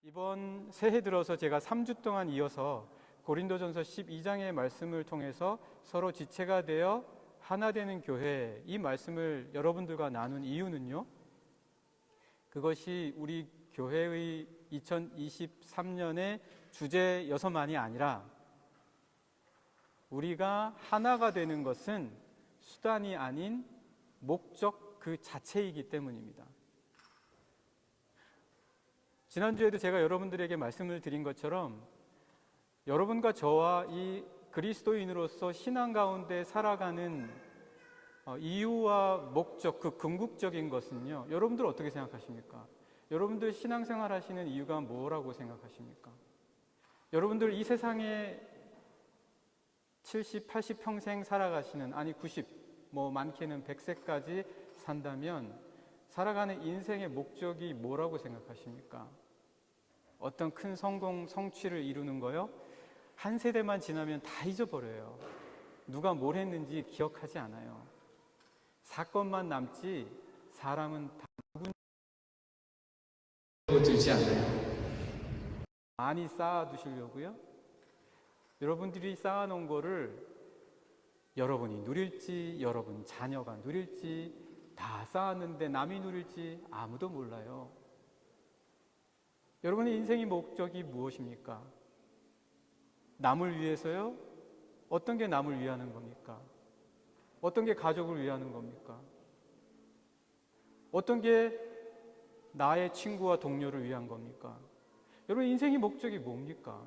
이번 새해 들어서 제가 3주 동안 이어서 고린도전서 12장의 말씀을 통해서 서로 지체가 되어 하나 되는 교회, 이 말씀을 여러분들과 나눈 이유는요, 그것이 우리 교회의 2023년의 주제여서만이 아니라 우리가 하나가 되는 것은 수단이 아닌 목적 그 자체이기 때문입니다. 지난주에도 제가 여러분들에게 말씀을 드린 것처럼 여러분과 저와 이 그리스도인으로서 신앙 가운데 살아가는 이유와 목적, 그 궁극적인 것은요, 여러분들 어떻게 생각하십니까? 여러분들 신앙생활 하시는 이유가 뭐라고 생각하십니까? 여러분들 이 세상에 70, 80평생 살아가시는, 아니 90, 많게는 100세까지 산다면 살아가는 인생의 목적이 뭐라고 생각하십니까? 어떤 큰 성공, 성취를 이루는 거요? 한 세대만 지나면 다 잊어버려요. 누가 뭘 했는지 기억하지 않아요. 사건만 남지 사람은 다 들지 않아요. 많이 쌓아두시려고요? 여러분들이 쌓아놓은 거를 여러분이 누릴지, 여러분 자녀가 누릴지, 다 쌓았는데 남이 누릴지 아무도 몰라요. 여러분의 인생의 목적이 무엇입니까? 남을 위해서요? 어떤 게 남을 위하는 겁니까? 어떤 게 가족을 위하는 겁니까? 어떤 게 나의 친구와 동료를 위한 겁니까? 여러분 인생의 목적이 뭡니까?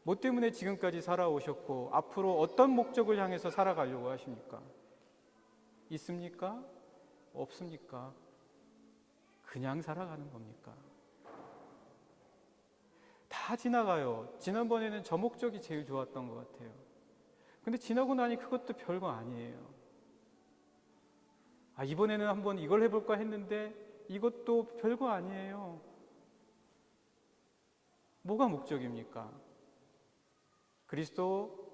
뭐 때문에 지금까지 살아오셨고 앞으로 어떤 목적을 향해서 살아가려고 하십니까? 있습니까? 없습니까? 그냥 살아가는 겁니까? 다 지나가요. 지난번에는 저 목적이 제일 좋았던 것 같아요. 근데 지나고 나니 그것도 별거 아니에요. 이번에는 한번 이걸 해볼까 했는데 이것도 별거 아니에요. 뭐가 목적입니까? 그리스도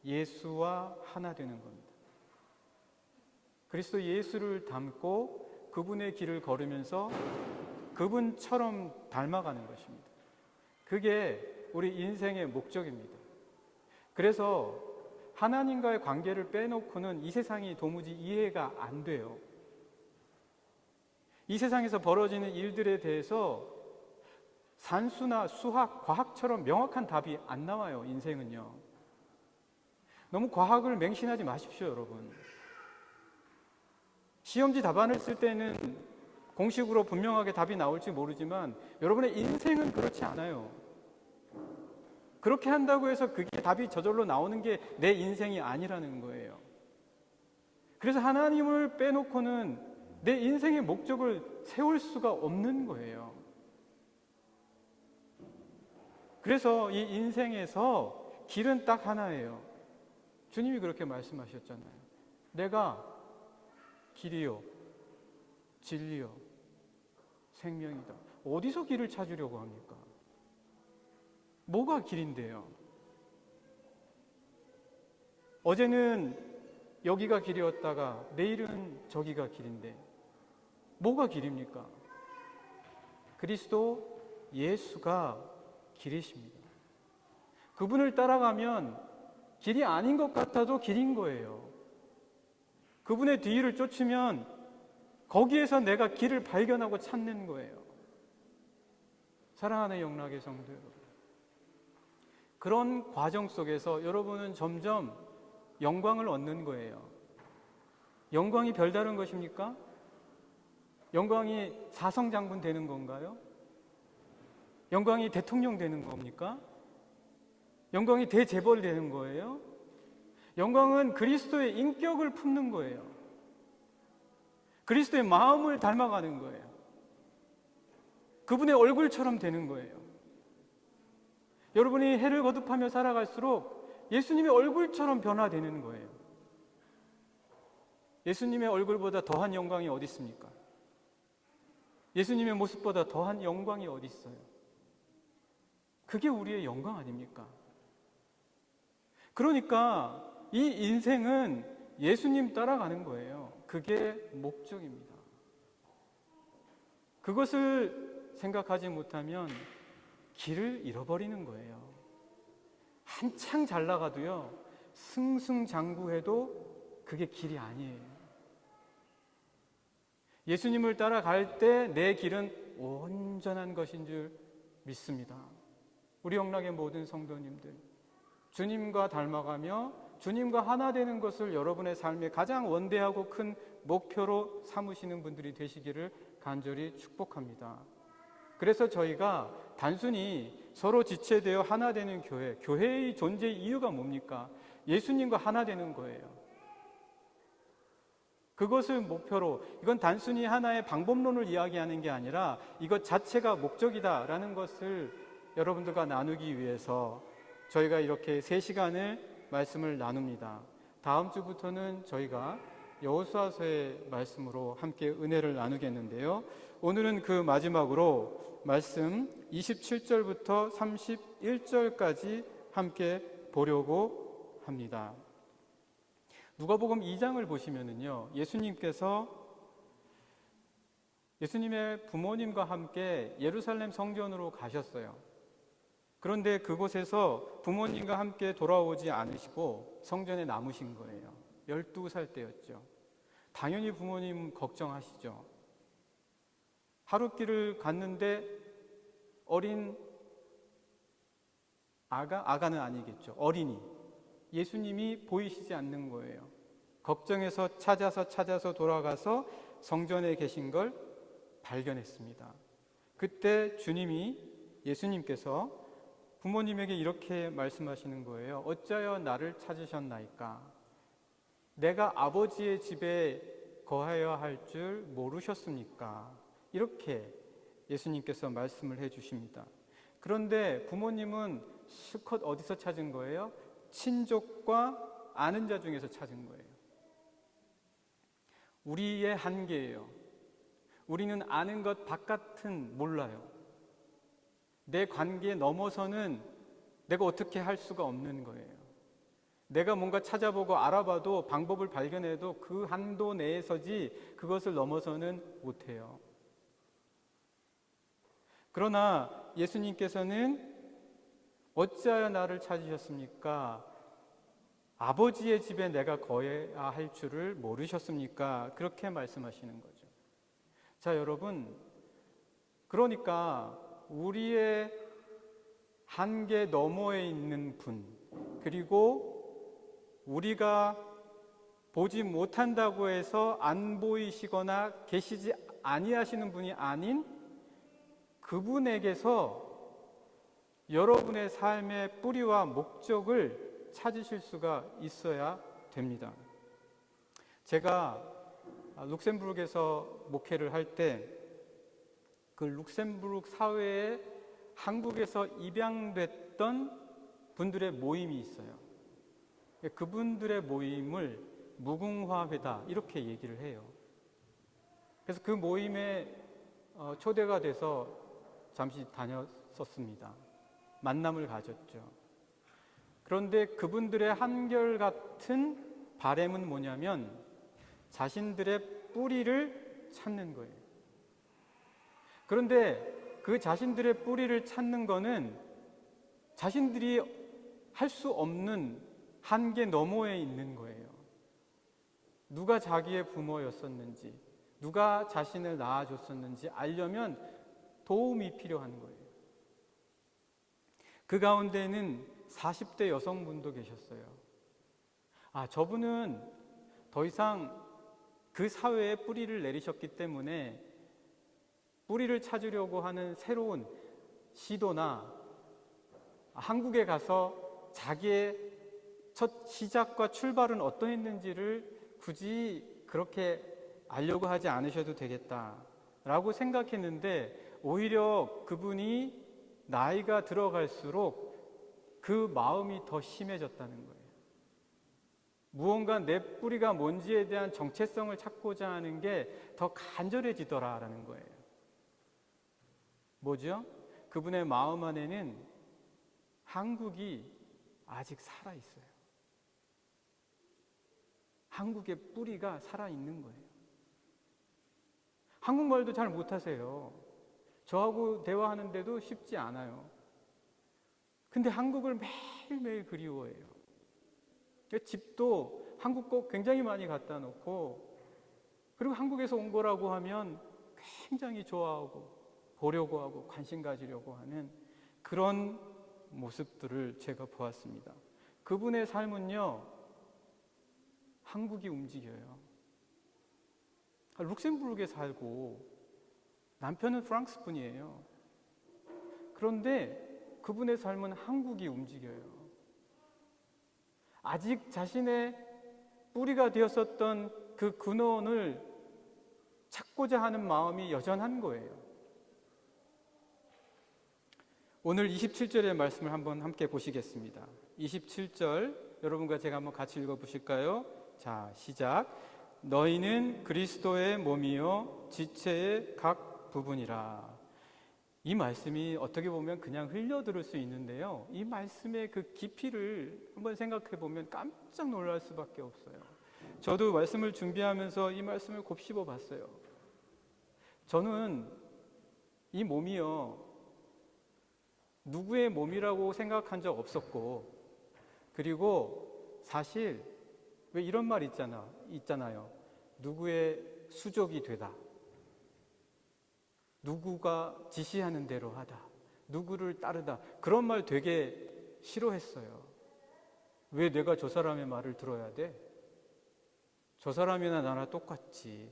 예수와 하나 되는 겁니다. 그리스도 예수를 닮고 그분의 길을 걸으면서 그분처럼 닮아가는 것입니다. 그게 우리 인생의 목적입니다. 그래서 하나님과의 관계를 빼놓고는 이 세상이 도무지 이해가 안 돼요. 이 세상에서 벌어지는 일들에 대해서 산수나 수학, 과학처럼 명확한 답이 안 나와요. 인생은요. 너무 과학을 맹신하지 마십시오, 여러분. 시험지 답안을 쓸 때는 공식으로 분명하게 답이 나올지 모르지만 여러분의 인생은 그렇지 않아요. 그렇게 한다고 해서 그게 답이 저절로 나오는 게 내 인생이 아니라는 거예요. 그래서 하나님을 빼놓고는 내 인생의 목적을 세울 수가 없는 거예요. 그래서 이 인생에서 길은 딱 하나예요. 주님이 그렇게 말씀하셨잖아요. 내가 길이요, 진리요, 생명이다. 어디서 길을 찾으려고 합니까? 뭐가 길인데요? 어제는 여기가 길이었다가 내일은 저기가 길인데 뭐가 길입니까? 그리스도 예수가 길이십니다. 그분을 따라가면 길이 아닌 것 같아도 길인 거예요. 그분의 뒤를 쫓으면 거기에서 내가 길을 발견하고 찾는 거예요. 사랑하는 영락의 성도 여러분, 그런 과정 속에서 여러분은 점점 영광을 얻는 거예요. 영광이 별다른 것입니까? 영광이 사성장군 되는 건가요? 영광이 대통령 되는 겁니까? 영광이 대재벌 되는 거예요? 영광은 그리스도의 인격을 품는 거예요. 그리스도의 마음을 닮아가는 거예요. 그분의 얼굴처럼 되는 거예요. 여러분이 해를 거듭하며 살아갈수록 예수님의 얼굴처럼 변화되는 거예요. 예수님의 얼굴보다 더한 영광이 어디 있습니까? 예수님의 모습보다 더한 영광이 어디 있어요? 그게 우리의 영광 아닙니까? 그러니까 이 인생은 예수님 따라가는 거예요. 그게 목적입니다. 그것을 생각하지 못하면 길을 잃어버리는 거예요. 한창 잘 나가도요, 승승장구해도 그게 길이 아니에요. 예수님을 따라갈 때 내 길은 온전한 것인 줄 믿습니다. 우리 영락의 모든 성도님들, 주님과 닮아가며 주님과 하나 되는 것을 여러분의 삶의 가장 원대하고 큰 목표로 삼으시는 분들이 되시기를 간절히 축복합니다. 그래서 저희가 단순히 서로 지체되어 하나 되는 교회, 교회의 존재 이유가 뭡니까? 예수님과 하나 되는 거예요. 그것을 목표로, 이건 단순히 하나의 방법론을 이야기하는 게 아니라 이것 자체가 목적이다라는 것을 여러분들과 나누기 위해서 저희가 이렇게 3시간을 말씀을 나눕니다. 다음 주부터는 저희가 여호수아서의 말씀으로 함께 은혜를 나누겠는데요. 오늘은 그 마지막으로 말씀 27절부터 31절까지 함께 보려고 합니다. 누가복음 2장을 보시면은요, 예수님의 부모님과 함께 예루살렘 성전으로 가셨어요. 그런데 그곳에서 부모님과 함께 돌아오지 않으시고 성전에 남으신 거예요. 12살 때였죠. 당연히 부모님 걱정하시죠. 하룻길을 갔는데 어린 아가는 아니겠죠. 어린이 예수님이 보이시지 않는 거예요. 걱정해서 찾아서 돌아가서 성전에 계신 걸 발견했습니다. 그때 예수님께서 부모님에게 이렇게 말씀하시는 거예요. 어찌하여 나를 찾으셨나이까? 내가 아버지의 집에 거하여야 할 줄 모르셨습니까? 이렇게 예수님께서 말씀을 해주십니다. 그런데 부모님은 실컷 어디서 찾은 거예요? 친족과 아는 자 중에서 찾은 거예요. 우리의 한계예요. 우리는 아는 것 바깥은 몰라요. 내 관계에 넘어서는 내가 어떻게 할 수가 없는 거예요. 내가 뭔가 찾아보고 알아봐도 방법을 발견해도 그 한도 내에서지 그것을 넘어서는 못해요. 그러나 예수님께서는 어찌하여 나를 찾으셨습니까? 아버지의 집에 내가 거해야 할 줄을 모르셨습니까? 그렇게 말씀하시는 거죠. 자, 여러분, 그러니까 우리의 한계 너머에 있는 분, 그리고 우리가 보지 못한다고 해서 안 보이시거나 계시지 아니하시는 분이 아닌 그분에게서 여러분의 삶의 뿌리와 목적을 찾으실 수가 있어야 됩니다. 제가 룩셈부르크에서 목회를 할 때 그 룩셈부르크 사회에 한국에서 입양됐던 분들의 모임이 있어요. 그분들의 모임을 무궁화회다 이렇게 얘기를 해요. 그래서 그 모임에 초대가 돼서 잠시 다녔었습니다. 만남을 가졌죠. 그런데 그분들의 한결같은 바램은 뭐냐면 자신들의 뿌리를 찾는 거예요. 그런데 그 자신들의 뿌리를 찾는 거는 자신들이 할 수 없는 한계 너머에 있는 거예요. 누가 자기의 부모였었는지, 누가 자신을 낳아줬었는지 알려면 도움이 필요한 거예요. 그 가운데는 40대 여성분도 계셨어요. 저분은 더 이상 그 사회에 뿌리를 내리셨기 때문에 뿌리를 찾으려고 하는 새로운 시도나 한국에 가서 자기의 첫 시작과 출발은 어떠했는지를 굳이 그렇게 알려고 하지 않으셔도 되겠다라고 생각했는데 오히려 그분이 나이가 들어갈수록 그 마음이 더 심해졌다는 거예요. 무언가 내 뿌리가 뭔지에 대한 정체성을 찾고자 하는 게 더 간절해지더라라는 거예요. 뭐죠? 그분의 마음 안에는 한국이 아직 살아있어요. 한국의 뿌리가 살아있는 거예요. 한국말도 잘 못하세요. 저하고 대화하는데도 쉽지 않아요. 근데 한국을 매일매일 그리워해요. 집도 한국 거 굉장히 많이 갖다 놓고, 그리고 한국에서 온 거라고 하면 굉장히 좋아하고 보려고 하고 관심 가지려고 하는 그런 모습들을 제가 보았습니다. 그분의 삶은요, 한국이 움직여요. 룩셈부르크에 살고 남편은 프랑스 분이에요. 그런데 그분의 삶은 한국이 움직여요. 아직 자신의 뿌리가 되었었던 그 근원을 찾고자 하는 마음이 여전한 거예요. 오늘 27절의 말씀을 한번 함께 보시겠습니다. 27절 여러분과 제가 한번 같이 읽어보실까요? 자, 시작. 너희는 그리스도의 몸이요 지체의 각 부분이라. 이 말씀이 어떻게 보면 그냥 흘려들을 수 있는데요, 이 말씀의 그 깊이를 한번 생각해 보면 깜짝 놀랄 수밖에 없어요. 저도 말씀을 준비하면서 이 말씀을 곱씹어 봤어요. 저는 이 몸이요, 누구의 몸이라고 생각한 적 없었고, 그리고 사실 왜 이런 말 있잖아요. 누구의 수족이 되다. 누구가 지시하는 대로 하다. 누구를 따르다. 그런 말 되게 싫어했어요. 왜 내가 저 사람의 말을 들어야 돼? 저 사람이나 나나 똑같지.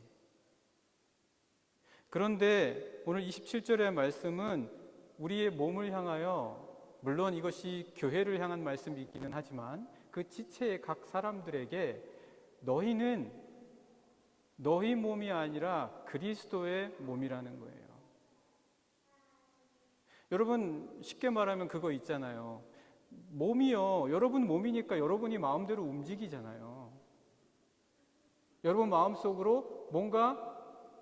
그런데 오늘 27절의 말씀은 우리의 몸을 향하여, 물론 이것이 교회를 향한 말씀이기는 하지만 그 지체의 각 사람들에게 너희는 너희 몸이 아니라 그리스도의 몸이라는 거예요. 여러분, 쉽게 말하면 그거 있잖아요. 몸이요, 여러분 몸이니까 여러분이 마음대로 움직이잖아요. 여러분 마음속으로 뭔가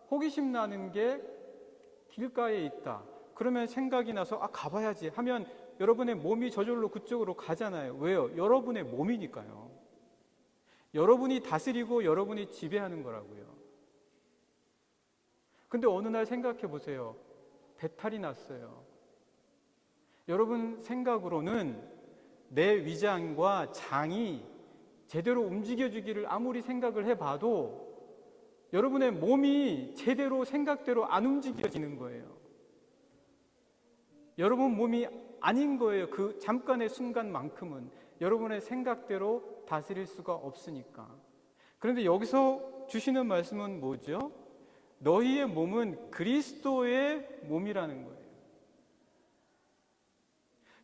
호기심 나는 게 길가에 있다. 그러면 생각이 나서 가봐야지 하면 여러분의 몸이 저절로 그쪽으로 가잖아요. 왜요? 여러분의 몸이니까요. 여러분이 다스리고 여러분이 지배하는 거라고요. 근데 어느 날 생각해 보세요. 배탈이 났어요. 여러분 생각으로는 내 위장과 장이 제대로 움직여주기를 아무리 생각을 해봐도 여러분의 몸이 제대로 생각대로 안 움직여지는 거예요. 여러분 몸이 아닌 거예요. 그 잠깐의 순간만큼은 여러분의 생각대로 다스릴 수가 없으니까. 그런데 여기서 주시는 말씀은 뭐죠? 너희의 몸은 그리스도의 몸이라는 거예요.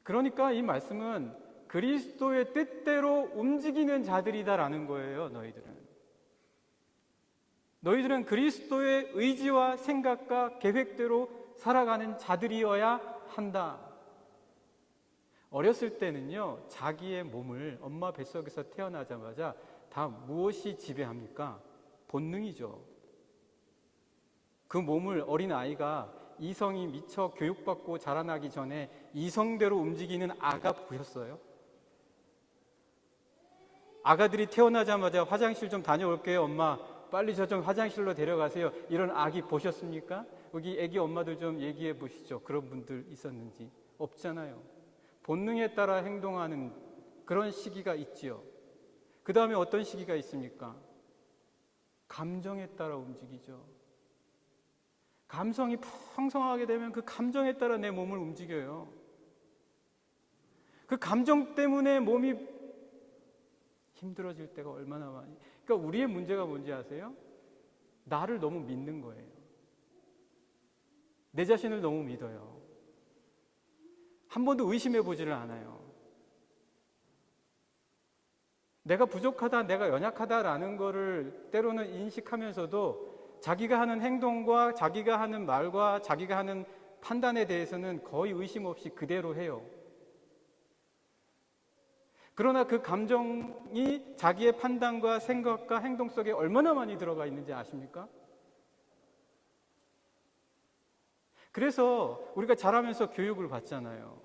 그러니까 이 말씀은 그리스도의 뜻대로 움직이는 자들이다라는 거예요. 너희들은 그리스도의 의지와 생각과 계획대로 살아가는 자들이어야 한다. 어렸을 때는요, 자기의 몸을 엄마 뱃속에서 태어나자마자 다 무엇이 지배합니까? 본능이죠. 그 몸을 어린아이가 이성이 미처 교육받고 자라나기 전에 이성대로 움직이는 아가 보셨어요? 아가들이 태어나자마자 화장실 좀 다녀올게요, 엄마. 빨리 저 좀 화장실로 데려가세요. 이런 아기 보셨습니까? 여기 애기 엄마들 좀 얘기해 보시죠. 그런 분들 있었는지. 없잖아요. 본능에 따라 행동하는 그런 시기가 있지요. 그 다음에 어떤 시기가 있습니까? 감정에 따라 움직이죠. 감성이 풍성하게 되면 그 감정에 따라 내 몸을 움직여요. 그 감정 때문에 몸이 힘들어질 때가 얼마나 많이. 그러니까 우리의 문제가 뭔지 아세요? 나를 너무 믿는 거예요. 내 자신을 너무 믿어요. 한 번도 의심해 보지를 않아요. 내가 부족하다, 내가 연약하다라는 거를 때로는 인식하면서도 자기가 하는 행동과 자기가 하는 말과 자기가 하는 판단에 대해서는 거의 의심 없이 그대로 해요. 그러나 그 감정이 자기의 판단과 생각과 행동 속에 얼마나 많이 들어가 있는지 아십니까? 그래서 우리가 자라면서 교육을 받잖아요.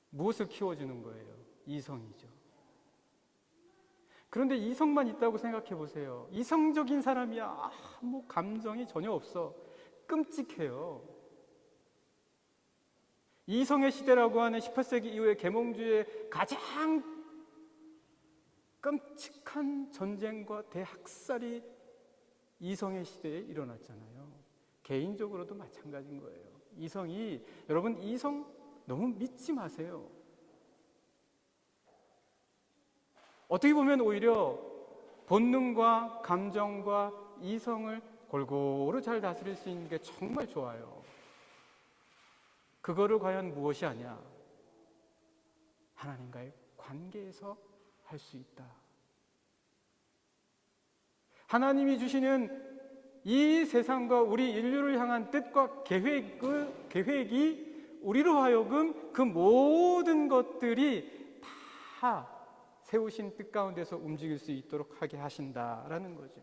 무엇을 키워주는 거예요? 이성이죠. 그런데 이성만 있다고 생각해 보세요. 이성적인 사람이야. 감정이 전혀 없어. 끔찍해요. 이성의 시대라고 하는 18세기 이후의 계몽주의의 가장 끔찍한 전쟁과 대학살이 이성의 시대에 일어났잖아요. 개인적으로도 마찬가지인 거예요. 여러분 이성 너무 믿지 마세요. 어떻게 보면 오히려 본능과 감정과 이성을 골고루 잘 다스릴 수 있는 게 정말 좋아요. 그거를 과연 무엇이 아냐? 하나님과의 관계에서 할 수 있다. 하나님이 주시는 이 세상과 우리 인류를 향한 뜻과 계획이 우리로 하여금 그 모든 것들이 다 세우신 뜻 가운데서 움직일 수 있도록 하게 하신다라는 거죠.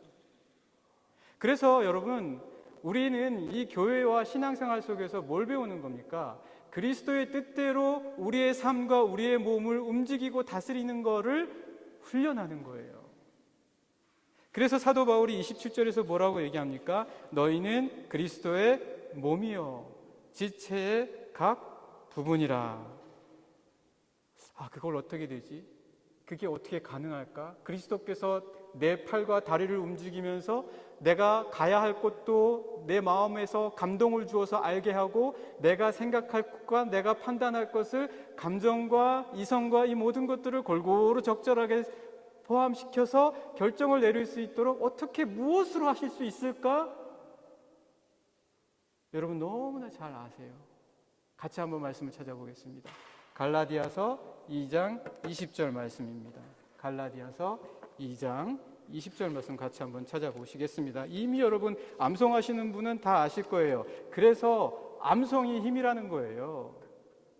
그래서 여러분, 우리는 이 교회와 신앙생활 속에서 뭘 배우는 겁니까? 그리스도의 뜻대로 우리의 삶과 우리의 몸을 움직이고 다스리는 거를 훈련하는 거예요. 그래서 사도 바울이 27절에서 뭐라고 얘기합니까? 너희는 그리스도의 몸이요 지체의 각 부분이라. 그걸 어떻게 되지? 그게 어떻게 가능할까? 그리스도께서 내 팔과 다리를 움직이면서 내가 가야 할 곳도 내 마음에서 감동을 주어서 알게 하고, 내가 생각할 것과 내가 판단할 것을 감정과 이성과 이 모든 것들을 골고루 적절하게 포함시켜서 결정을 내릴 수 있도록 어떻게 무엇으로 하실 수 있을까? 여러분 너무나 잘 아세요. 같이 한번 말씀을 찾아보겠습니다. 갈라디아서 2장 20절 말씀입니다. 갈라디아서 2장 20절 말씀 같이 한번 찾아보시겠습니다. 이미 여러분 암송하시는 분은 다 아실 거예요. 그래서 암송이 힘이라는 거예요.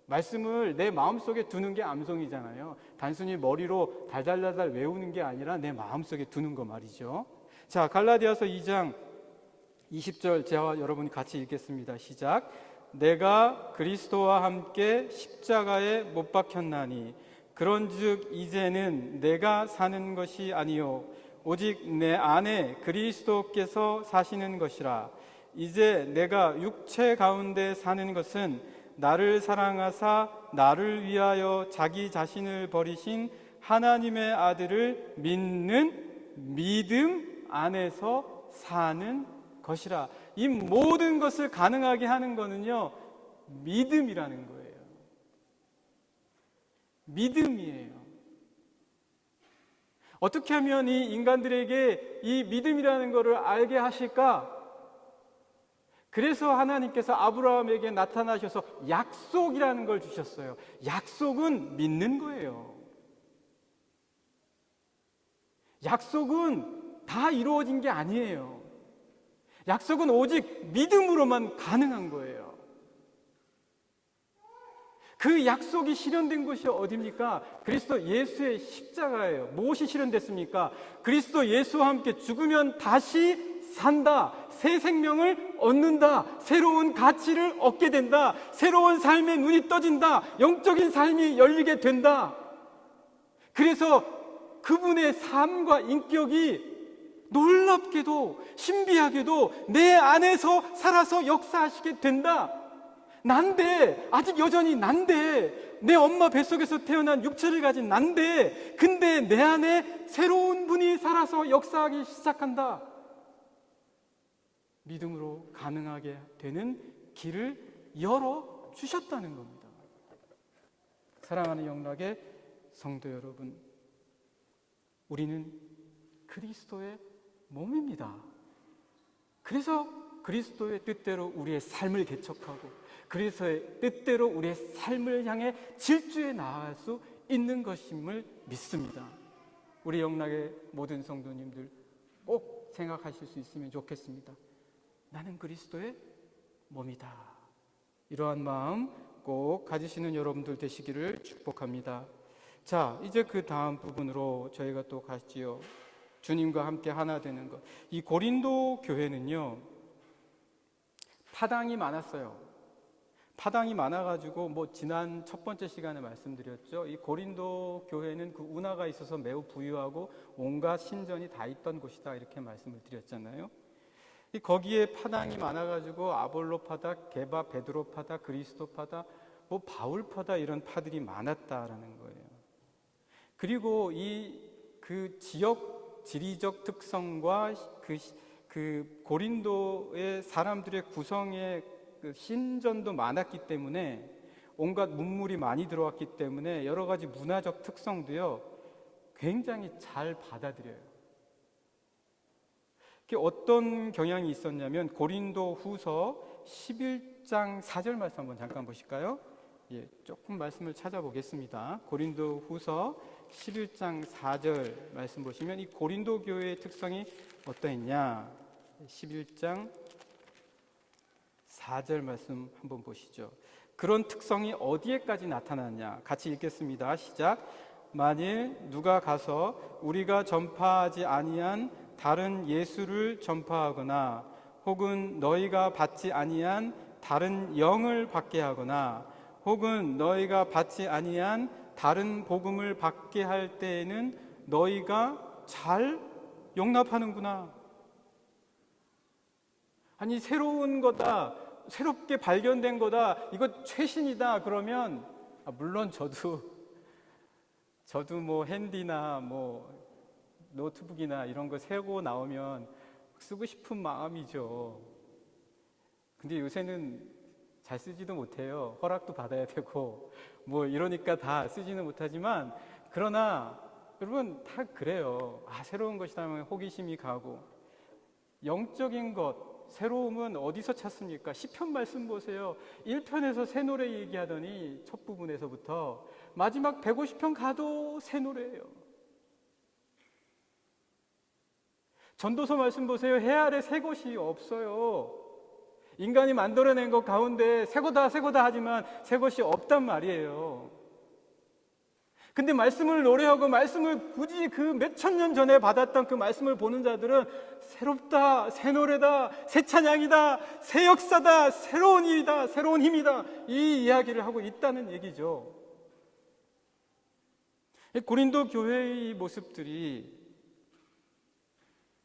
말씀을 내 마음속에 두는 게 암송이잖아요. 단순히 머리로 달달달달 외우는 게 아니라 내 마음속에 두는 거 말이죠. 자, 갈라디아서 2장 20절 저와 여러분이 같이 읽겠습니다. 시작. 내가 그리스도와 함께 십자가에 못 박혔나니 그런즉 이제는 내가 사는 것이 아니요 오직 내 안에 그리스도께서 사시는 것이라. 이제 내가 육체 가운데 사는 것은 나를 사랑하사 나를 위하여 자기 자신을 버리신 하나님의 아들을 믿는 믿음 안에서 사는 것이라. 이 모든 것을 가능하게 하는 것은요, 믿음이라는 거예요. 믿음이에요. 어떻게 하면 이 인간들에게 이 믿음이라는 것을 알게 하실까? 그래서 하나님께서 아브라함에게 나타나셔서 약속이라는 걸 주셨어요. 약속은 믿는 거예요. 약속은 다 이루어진 게 아니에요. 약속은 오직 믿음으로만 가능한 거예요. 그 약속이 실현된 곳이 어디입니까? 그리스도 예수의 십자가예요. 무엇이 실현됐습니까? 그리스도 예수와 함께 죽으면 다시 산다. 새 생명을 얻는다. 새로운 가치를 얻게 된다. 새로운 삶의 눈이 떠진다. 영적인 삶이 열리게 된다. 그래서 그분의 삶과 인격이 놀랍게도 신비하게도 내 안에서 살아서 역사하시게 된다. 난데, 아직 여전히 난데, 내 엄마 뱃속에서 태어난 육체를 가진 난데, 근데 내 안에 새로운 분이 살아서 역사하기 시작한다. 믿음으로 가능하게 되는 길을 열어주셨다는 겁니다. 사랑하는 영락의 성도 여러분, 우리는 그리스도의 몸입니다. 그래서 그리스도의 뜻대로 우리의 삶을 개척하고 그리스도의 뜻대로 우리의 삶을 향해 질주해 나아갈 수 있는 것임을 믿습니다. 우리 영락의 모든 성도님들 꼭 생각하실 수 있으면 좋겠습니다. 나는 그리스도의 몸이다. 이러한 마음 꼭 가지시는 여러분들 되시기를 축복합니다. 자, 이제 그 다음 부분으로 저희가 또 가지요. 주님과 함께 하나 되는 것. 이 고린도 교회는요, 파당이 많았어요. 파당이 많아가지고 지난 첫 번째 시간에 말씀드렸죠. 이 고린도 교회는 그 운하가 있어서 매우 부유하고 온갖 신전이 다 있던 곳이다, 이렇게 말씀을 드렸잖아요. 거기에 파당이 많아가지고 아볼로 파다, 게바, 베드로 파다, 그리스도 파다, 뭐 바울파다 이런 파들이 많았다라는 거예요. 그리고 그 지역 지리적 특성과 그 고린도의 사람들의 구성의 그 신전도 많았기 때문에 온갖 문물이 많이 들어왔기 때문에 여러 가지 문화적 특성도요 굉장히 잘 받아들여요. 어떤 경향이 있었냐면 고린도 후서 11장 4절 말씀 한번 잠깐 보실까요? 예, 조금 말씀을 찾아보겠습니다. 고린도 후서 11장 4절 말씀 보시면 이 고린도 교회의 특성이 어떠했냐? 11장 4절 말씀 한번 보시죠. 그런 특성이 어디에까지 나타났냐? 같이 읽겠습니다. 시작. 만일 누가 가서 우리가 전파하지 아니한 다른 예수를 전파하거나 혹은 너희가 받지 아니한 다른 영을 받게 하거나 혹은 너희가 받지 아니한 다른 복음을 받게 할 때에는 너희가 잘 용납하는구나. 아니 새로운 거다, 새롭게 발견된 거다, 이거 최신이다 그러면 물론 저도 뭐 핸디나 뭐 노트북이나 이런 거 새고 나오면 쓰고 싶은 마음이죠. 근데 요새는 잘 쓰지도 못해요. 허락도 받아야 되고 뭐 이러니까 다 쓰지는 못하지만, 그러나 여러분 다 그래요. 새로운 것이다 하면 호기심이 가고. 영적인 것, 새로움은 어디서 찾습니까? 시편 말씀 보세요. 1편에서 새 노래 얘기하더니 첫 부분에서부터 마지막 150편 가도 새 노래예요. 전도서 말씀 보세요. 해 아래 새 것이 없어요. 인간이 만들어낸 것 가운데 새 거다 하지만 새 것이 없단 말이에요. 근데 말씀을 노래하고 말씀을 굳이 그 몇천 년 전에 받았던 그 말씀을 보는 자들은 새롭다, 새 노래다, 새 찬양이다, 새 역사다, 새로운 일이다, 새로운 힘이다, 이 이야기를 하고 있다는 얘기죠. 고린도 교회의 모습들이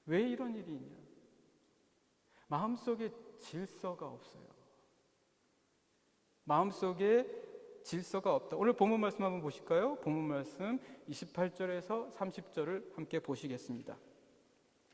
왜 이런 일이 있냐? 마음속에 질서가 없어요. 마음속에 질서가 없다. 오늘 본문 말씀 한번 보실까요? 본문 말씀 28절에서 30절을 함께 보시겠습니다.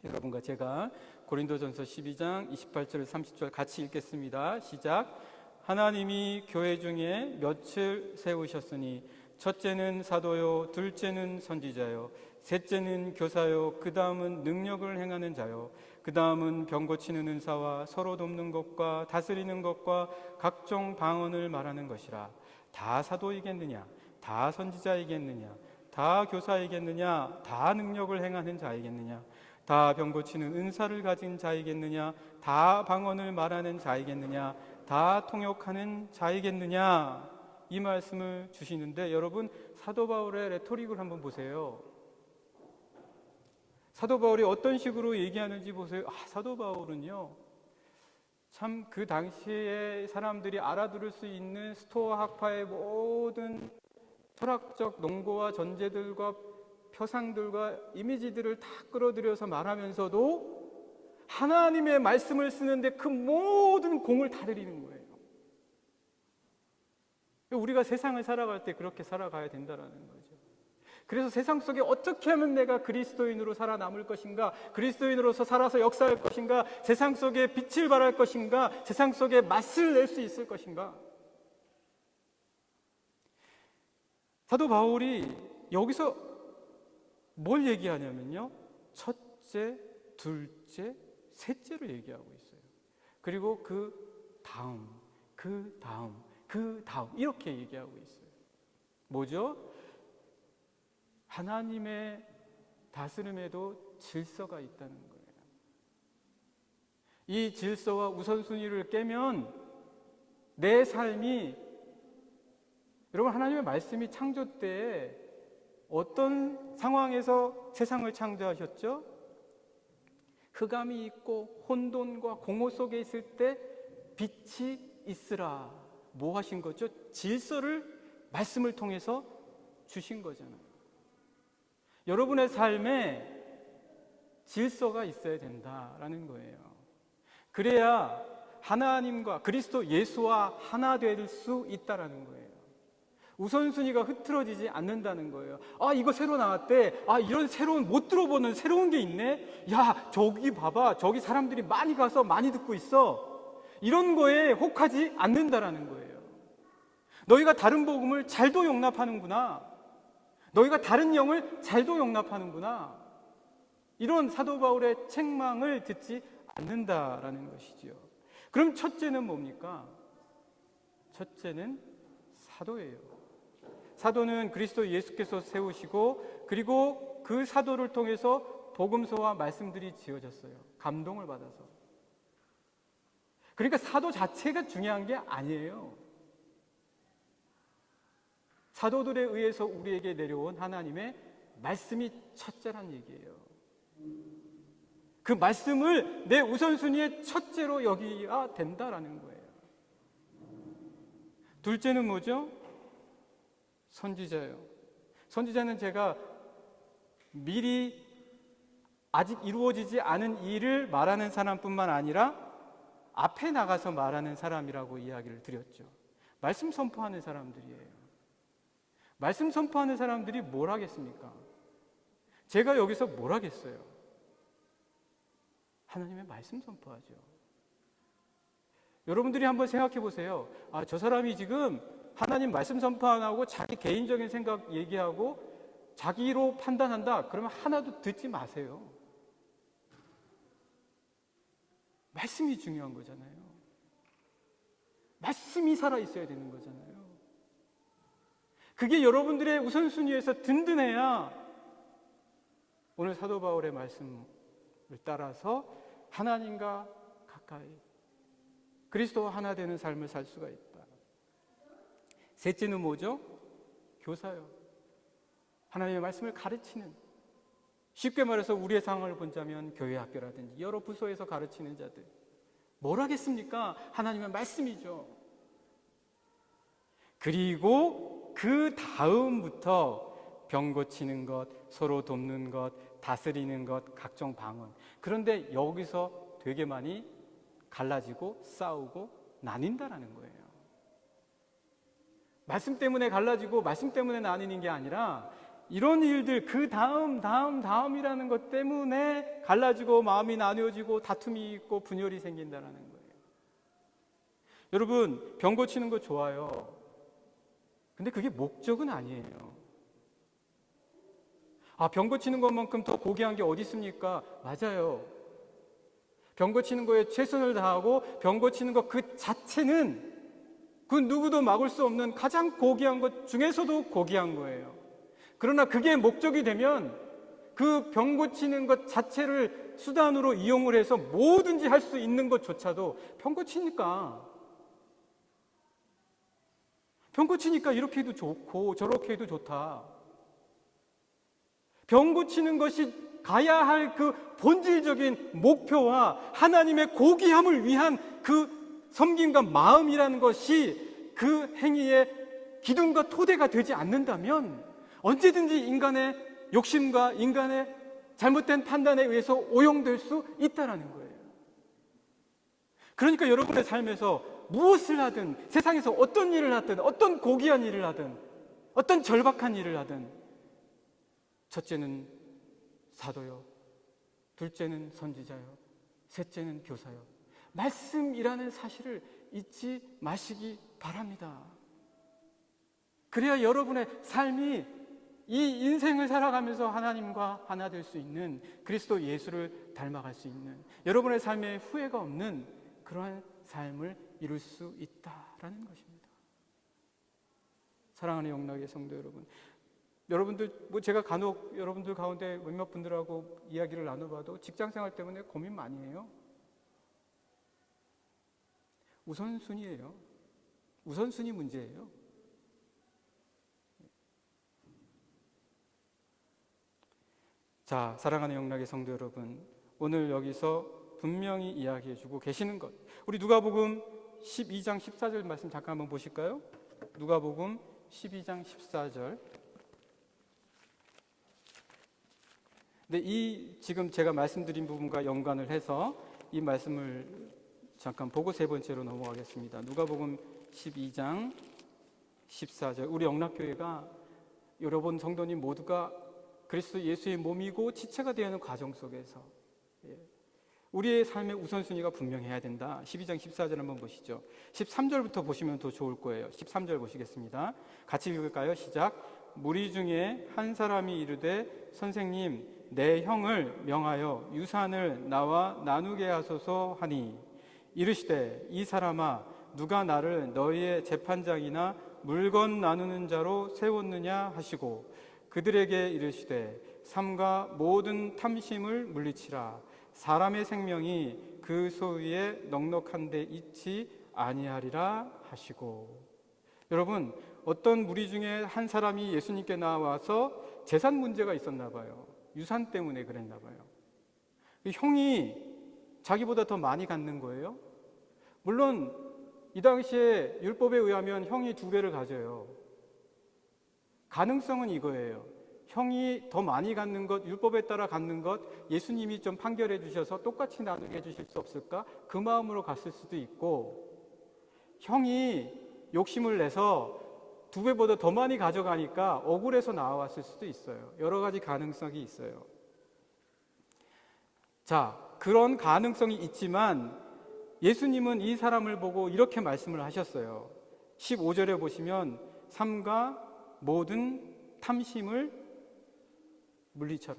여러분과 제가 고린도전서 12장 28절 30절 같이 읽겠습니다. 시작. 하나님이 교회 중에 몇을 세우셨으니 첫째는 사도요, 둘째는 선지자요, 셋째는 교사요, 그 다음은 능력을 행하는 자요, 그 다음은 병 고치는 은사와 서로 돕는 것과 다스리는 것과 각종 방언을 말하는 것이라. 다 사도이겠느냐? 다 선지자이겠느냐? 다 교사이겠느냐? 다 능력을 행하는 자이겠느냐? 다 병 고치는 은사를 가진 자이겠느냐? 다 방언을 말하는 자이겠느냐? 다 통역하는 자이겠느냐? 이 말씀을 주시는데, 여러분 사도 바울의 레토릭을 한번 보세요. 사도 바울이 어떤 식으로 얘기하는지 보세요. 사도 바울은요, 참 그 당시에 사람들이 알아들을 수 있는 스토아 학파의 모든 철학적 논거와 전제들과 표상들과 이미지들을 다 끌어들여서 말하면서도 하나님의 말씀을 쓰는데 그 모든 공을 다 들이는 거예요. 우리가 세상을 살아갈 때 그렇게 살아가야 된다는 거죠. 그래서 세상 속에 어떻게 하면 내가 그리스도인으로 살아남을 것인가, 그리스도인으로서 살아서 역사할 것인가, 세상 속에 빛을 발할 것인가, 세상 속에 맛을 낼 수 있을 것인가. 사도 바울이 여기서 뭘 얘기하냐면요, 첫째, 둘째, 셋째를 얘기하고 있어요. 그리고 그 다음 이렇게 얘기하고 있어요. 뭐죠? 하나님의 다스림에도 질서가 있다는 거예요. 이 질서와 우선순위를 깨면 내 삶이, 여러분 하나님의 말씀이 창조 때에 어떤 상황에서 세상을 창조하셨죠? 흑암이 있고 혼돈과 공허 속에 있을 때 빛이 있으라. 뭐 하신 거죠? 질서를 말씀을 통해서 주신 거잖아요. 여러분의 삶에 질서가 있어야 된다라는 거예요. 그래야 하나님과 그리스도 예수와 하나 될 수 있다라는 거예요. 우선순위가 흐트러지지 않는다는 거예요. 아, 이거 새로 나왔대. 아, 이런 새로운, 못 들어보는 새로운 게 있네. 야, 저기 봐봐. 저기 사람들이 많이 가서 많이 듣고 있어. 이런 거에 혹하지 않는다라는 거예요. 너희가 다른 복음을 잘도 용납하는구나. 너희가 다른 영을 잘도 용납하는구나. 이런 사도 바울의 책망을 듣지 않는다라는 것이지요. 그럼 첫째는 뭡니까? 첫째는 사도예요. 사도는 그리스도 예수께서 세우시고, 그리고 그 사도를 통해서 복음서와 말씀들이 지어졌어요. 감동을 받아서. 그러니까 사도 자체가 중요한 게 아니에요. 사도들에 의해서 우리에게 내려온 하나님의 말씀이 첫째란 얘기예요. 그 말씀을 내 우선순위의 첫째로 여기야 된다라는 거예요. 둘째는 뭐죠? 선지자예요. 선지자는 제가 미리 아직 이루어지지 않은 일을 말하는 사람뿐만 아니라 앞에 나가서 말하는 사람이라고 이야기를 드렸죠. 말씀 선포하는 사람들이에요. 말씀 선포하는 사람들이 뭘 하겠습니까? 제가 여기서 뭘 하겠어요? 하나님의 말씀 선포하죠. 여러분들이 한번 생각해 보세요. 아, 저 사람이 지금 하나님 말씀 선포 안 하고 자기 개인적인 생각 얘기하고 자기로 판단한다. 그러면 하나도 듣지 마세요. 말씀이 중요한 거잖아요. 말씀이 살아있어야 되는 거잖아요. 그게 여러분들의 우선순위에서 든든해야 오늘 사도 바울의 말씀을 따라서 하나님과 가까이 그리스도와 하나 되는 삶을 살 수가 있다. 셋째는 뭐죠? 교사요. 하나님의 말씀을 가르치는, 쉽게 말해서 우리의 상황을 본다면 교회 학교라든지 여러 부서에서 가르치는 자들, 뭘 하겠습니까? 하나님의 말씀이죠. 그리고 그 다음부터 병 고치는 것, 서로 돕는 것, 다스리는 것, 각종 방언. 그런데 여기서 되게 많이 갈라지고 싸우고 나뉜다라는 거예요. 말씀 때문에 갈라지고 말씀 때문에 나뉘는 게 아니라 이런 일들, 그 다음이라는 것 때문에 갈라지고 마음이 나뉘어지고 다툼이 있고 분열이 생긴다라는 거예요. 여러분, 병 고치는 거 좋아요. 근데 그게 목적은 아니에요. 아, 병 고치는 것만큼 더 고귀한 게 어디 있습니까? 맞아요. 병 고치는 거에 최선을 다하고 병 고치는 것 그 자체는 그 누구도 막을 수 없는 가장 고귀한 것 중에서도 고귀한 거예요. 그러나 그게 목적이 되면 그 병 고치는 것 자체를 수단으로 이용을 해서 뭐든지 할 수 있는 것조차도 병 고치니까 이렇게 해도 좋고 저렇게 해도 좋다. 병 고치는 것이 가야 할 그 본질적인 목표와 하나님의 고귀함을 위한 그 섬김과 마음이라는 것이 그 행위의 기둥과 토대가 되지 않는다면 언제든지 인간의 욕심과 인간의 잘못된 판단에 의해서 오용될 수 있다는 거예요. 그러니까 여러분의 삶에서 무엇을 하든, 세상에서 어떤 일을 하든, 어떤 고귀한 일을 하든, 어떤 절박한 일을 하든, 첫째는 사도요, 둘째는 선지자요, 셋째는 교사요. 말씀이라는 사실을 잊지 마시기 바랍니다. 그래야 여러분의 삶이 이 인생을 살아가면서 하나님과 하나 될 수 있는, 그리스도 예수를 닮아갈 수 있는, 여러분의 삶에 후회가 없는 그러한 삶을 이룰 수 있다라는 것입니다. 사랑하는 영락의 성도 여러분, 여러분들 제가 간혹 여러분들 가운데 몇몇 분들하고 이야기를 나눠봐도 직장생활 때문에 고민 많이 해요. 우선순위예요. 우선순위 문제예요. 자, 사랑하는 영락의 성도 여러분, 오늘 여기서 분명히 이야기해주고 계시는 것, 우리 누가복음 12장 14절 말씀 잠깐 한번 보실까요? 누가복음 12장 14절. 네, 이 지금 제가 말씀드린 부분과 연관을 해서 이 말씀을 잠깐 보고 세 번째로 넘어가겠습니다. 누가복음 12장 14절. 우리 영락교회가 여러분 성도님 모두가 그리스도 예수의 몸이고 지체가 되는 과정 속에서 우리의 삶의 우선순위가 분명해야 된다. 12장 14절 한번 보시죠. 13절부터 보시면 더 좋을 거예요. 13절 보시겠습니다. 같이 읽을까요? 시작. 무리 중에 한 사람이 이르되 선생님 내 형을 명하여 유산을 나와 나누게 하소서 하니 이르시되 이 사람아 누가 나를 너희의 재판장이나 물건 나누는 자로 세웠느냐 하시고 그들에게 이르시되 삼가 모든 탐심을 물리치라. 사람의 생명이 그 소위에 넉넉한 데 있지 아니하리라 하시고. 여러분, 어떤 무리 중에 한 사람이 예수님께 나와서 재산 문제가 있었나 봐요. 유산 때문에 그랬나 봐요. 형이 자기보다 더 많이 갖는 거예요. 물론 이 당시에 율법에 의하면 형이 2배를 가져요. 가능성은 이거예요. 형이 더 많이 갖는 것, 율법에 따라 갖는 것, 예수님이 좀 판결해 주셔서 똑같이 나누게 해주실 수 없을까? 그 마음으로 갔을 수도 있고, 형이 욕심을 내서 2배보다 더 많이 가져가니까 억울해서 나왔을 수도 있어요. 여러 가지 가능성이 있어요. 자, 그런 가능성이 있지만 예수님은 이 사람을 보고 이렇게 말씀을 하셨어요. 15절에 보시면 삼가 모든 탐심을 물리쳐라.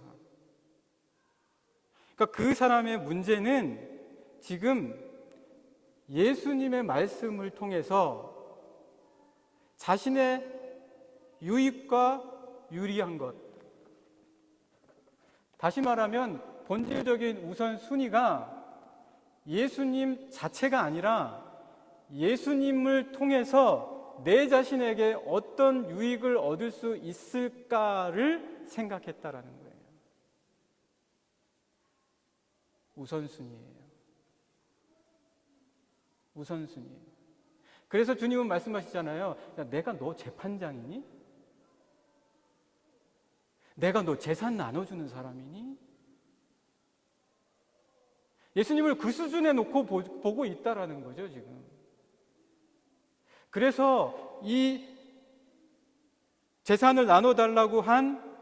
그러니까 그 사람의 문제는 지금 예수님의 말씀을 통해서 자신의 유익과 유리한 것, 다시 말하면 본질적인 우선순위가 예수님 자체가 아니라 예수님을 통해서 내 자신에게 어떤 유익을 얻을 수 있을까를 생각했다라는 거예요. 우선순위예요. 우선순위예요. 그래서 주님은 말씀하시잖아요. 야, 내가 너 재판장이니? 내가 너 재산 나눠주는 사람이니? 예수님을 그 수준에 놓고 보고 있다라는 거죠, 지금. 그래서 이 재산을 나눠달라고 한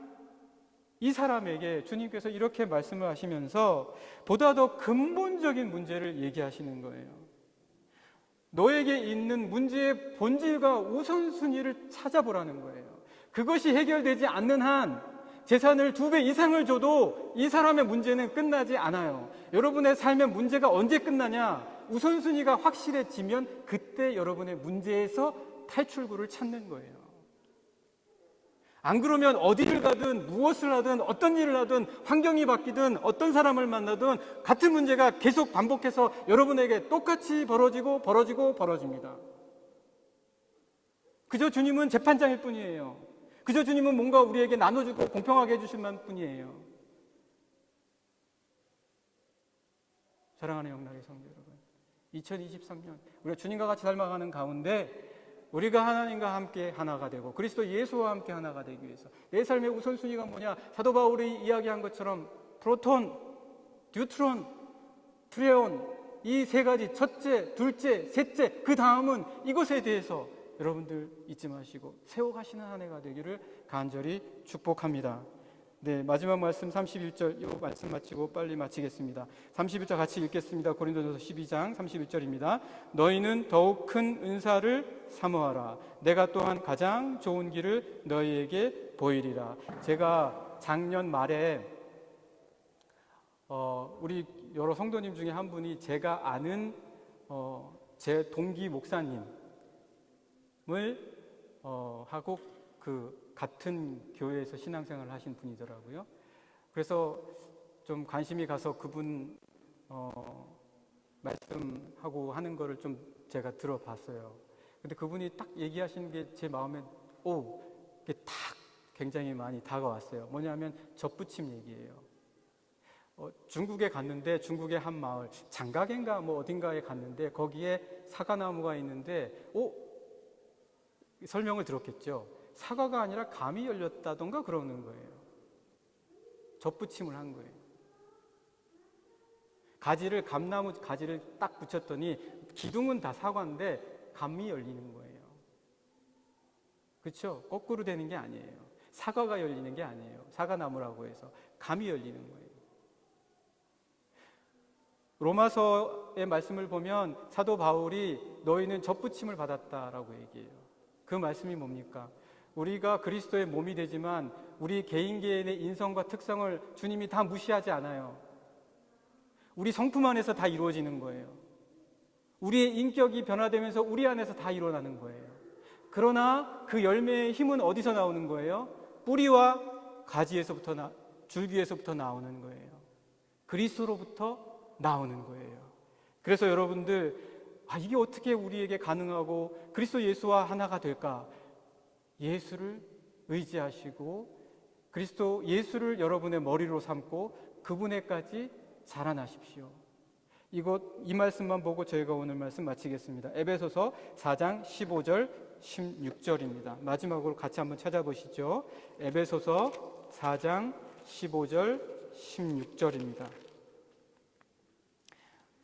이 사람에게 주님께서 이렇게 말씀을 하시면서 보다 더 근본적인 문제를 얘기하시는 거예요. 너에게 있는 문제의 본질과 우선순위를 찾아보라는 거예요. 그것이 해결되지 않는 한 재산을 2배 이상을 줘도 이 사람의 문제는 끝나지 않아요. 여러분의 삶의 문제가 언제 끝나냐? 우선순위가 확실해지면 그때 여러분의 문제에서 탈출구를 찾는 거예요. 안 그러면 어디를 가든 무엇을 하든 어떤 일을 하든 환경이 바뀌든 어떤 사람을 만나든 같은 문제가 계속 반복해서 여러분에게 똑같이 벌어집니다. 그저 주님은 재판장일 뿐이에요. 그저 주님은 뭔가 우리에게 나눠주고 공평하게 해주실 뿐이에요. 사랑하는 영락의 성도 여러분, 2023년 우리가 주님과 같이 닮아가는 가운데 우리가 하나님과 함께 하나가 되고 그리스도 예수와 함께 하나가 되기 위해서 내 삶의 우선순위가 뭐냐? 사도 바울이 이야기한 것처럼 프로톤, 뉴트론, 프레온, 이 세 가지, 첫째, 둘째, 셋째, 그 다음은 이것에 대해서 여러분들 잊지 마시고 세워가시는 한 해가 되기를 간절히 축복합니다. 네, 마지막 말씀 31절, 이 말씀 마치고 빨리 마치겠습니다. 31절 같이 읽겠습니다. 고린도전서 12장 31절입니다. 너희는 더욱 큰 은사를 사모하라. 내가 또한 가장 좋은 길을 너희에게 보이리라. 제가 작년 말에 우리 여러 성도님 중에 한 분이 제가 아는 제 동기 목사님을 하고 그 같은 교회에서 신앙생활을 하신 분이더라고요. 그래서 좀 관심이 가서 그분 말씀하고 하는 거를 좀 제가 들어봤어요. 근데 그분이 딱 얘기하시는 게 제 마음에 이게 딱 굉장히 많이 다가왔어요. 뭐냐면 젖붙임 얘기예요. 중국에 갔는데 중국의 한 마을 장가겐가 뭐 어딘가에 갔는데 거기에 사과나무가 있는데 설명을 들었겠죠. 사과가 아니라 감이 열렸다던가 그러는 거예요. 젖붙임을 한 거예요. 가지를 감나무 가지를 딱 붙였더니 기둥은 다 사과인데 감이 열리는 거예요. 그렇죠? 거꾸로 되는 게 아니에요. 사과가 열리는 게 아니에요. 사과나무라고 해서 감이 열리는 거예요. 로마서의 말씀을 보면 사도 바울이 너희는 접붙임을 받았다라고 얘기해요. 그 말씀이 뭡니까? 우리가 그리스도의 몸이 되지만 우리 개인의 인성과 특성을 주님이 다 무시하지 않아요. 우리 성품 안에서 다 이루어지는 거예요. 우리의 인격이 변화되면서 우리 안에서 다 일어나는 거예요. 그러나 그 열매의 힘은 어디서 나오는 거예요? 뿌리와 가지에서부터 줄기에서부터 나오는 거예요. 그리스도로부터 나오는 거예요. 그래서 여러분들 이게 어떻게 우리에게 가능하고 그리스도 예수와 하나가 될까? 예수를 의지하시고 그리스도 예수를 여러분의 머리로 삼고 그분에까지 자라나십시오. 이 말씀만 보고 저희가 오늘 말씀 마치겠습니다. 에베소서 4장 15절 16절입니다. 마지막으로 같이 한번 찾아보시죠. 에베소서 4장 15절 16절입니다.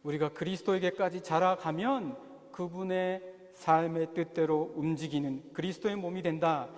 우리가 그리스도에게까지 자라가면 그분의 삶의 뜻대로 움직이는 그리스도의 몸이 된다.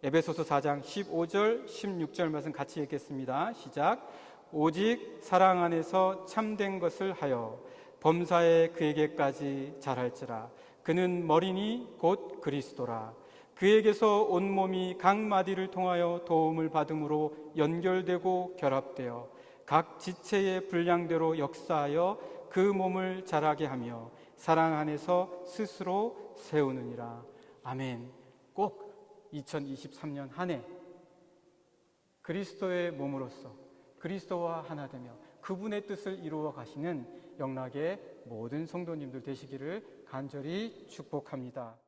에베소서 4장 15절 16절 말씀 같이 읽겠습니다. 시작. 오직 사랑 안에서 참된 것을 하여 범사에 그에게까지 자랄지라. 그는 머리니 곧 그리스도라. 그에게서 온몸이 각 마디를 통하여 도움을 받음으로 연결되고 결합되어 각 지체의 분량대로 역사하여 그 몸을 자라게 하며 사랑 안에서 스스로 세우느니라. 아멘. 꼭 2023년 한 해 그리스도의 몸으로서 그리스도와 하나 되며 그분의 뜻을 이루어 가시는 영락의 모든 성도님들 되시기를 간절히 축복합니다.